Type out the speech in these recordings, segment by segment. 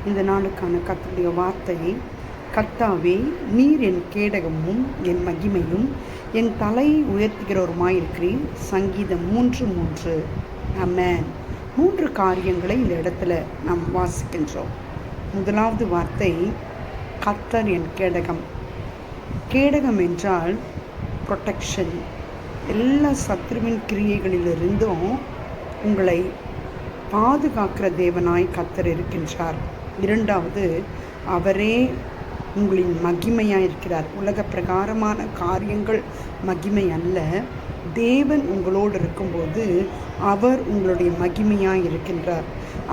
இந்த நாளுக்கான கர்த்தருடைய வார்த்தை, கர்த்தாவே நீர் என் கேடகமும் என் மகிமையும் என் தலையை உயர்த்துகிறவருமாயிருக்கிறீர். சங்கீதம் 3:3. ஆமென். 3 காரியங்களை இந்த இடத்துல நாம் வாசிக்கின்றோம். முதலாவது வார்த்தை, கர்த்தர் என் கேடகம். கேடகம் என்றால் ப்ரொடெக்ஷன். எல்லா சத்ருவின் கிரியைகளிலிருந்தும் உங்களை பாதுகாக்கிற தேவனாய் கர்த்தர் இருக்கின்றார். இரண்டாவது, அவரே உங்களின் மகிமையாக இருக்கிறார். உலக பிரகாரமான காரியங்கள் மகிமை அல்ல. தேவன் உங்களோடு இருக்கும்போது அவர் உங்களுடைய மகிமையாக இருக்கின்றார்.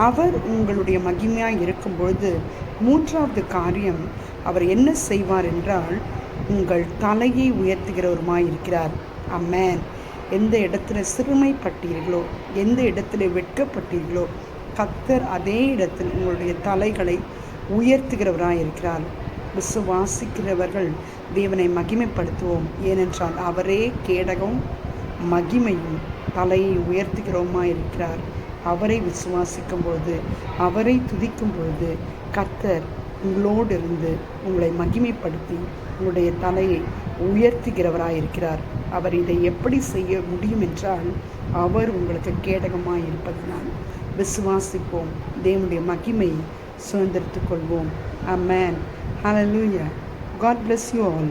அவர் உங்களுடைய மகிமையாக இருக்கும்பொழுது மூன்றாவது காரியம், அவர் என்ன செய்வார் என்றால் உங்கள் தலையை உயர்த்துகிறவருமாய் இருக்கிறார். ஆமென். எந்த இடத்துல சிறுமைப்பட்டீர்களோ, எந்த இடத்துல வெட்கப்பட்டீர்களோ, கர்த்தர் அதே இடத்தில் உங்களுடைய தலைகளை உயர்த்துகிறவராய் இருக்கிறார். விசுவாசிக்கிறவர்கள் தேவனை மகிமைப்படுத்துவோம். ஏனென்றால் அவரே கேடகம், மகிமையும் தலையை உயர்த்துகிறவருமாய் இருக்கிறார். அவரை விசுவாசிக்கும் பொழுது, அவரை துதிக்கும் பொழுது கர்த்தர் உங்களோடு இருந்து உங்களை மகிமைப்படுத்தி உங்களுடைய தலையை உயர்த்துகிறவராயிருக்கிறார். அவர் இதை எப்படி செய்ய முடியும் என்றால் அவர் உங்களுக்கு கேடகமாக இருப்பதனால் விசுவாசிப்போம். தேவனுடைய மகிமையை சுதந்திரித்துக் கொள்வோம். ஆமென். ஹல்லேலூயா. God bless you all.